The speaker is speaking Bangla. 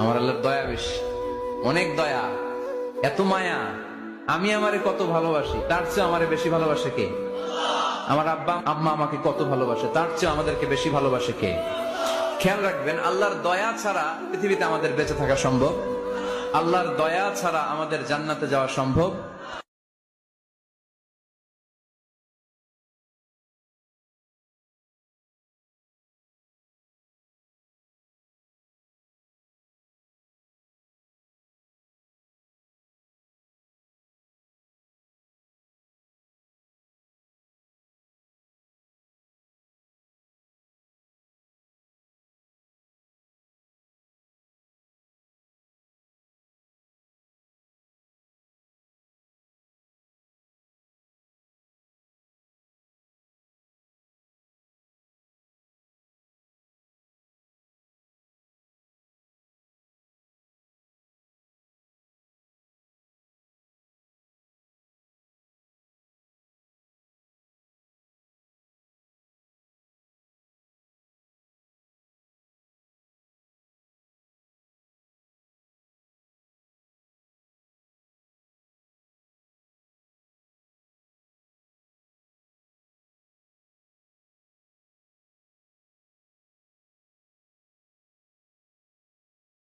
আমার আল্লাহর দয়া বেশি, অনেক দয়া, এত মায়া। আমি আমারে কত ভালোবাসি, তার চেয়ে আমারে বেশি ভালোবাসে কে? আমার আব্বা আম্মা আমাকে কত ভালোবাসে, তার চেয়ে আমাদেরকে বেশি ভালোবাসে কে? খেয়াল রাখবেন, আল্লাহর দয়া ছাড়া পৃথিবীতে আমাদের বেঁচে থাকা সম্ভব, আল্লাহর দয়া ছাড়া আমাদের জান্নাতে যাওয়া সম্ভব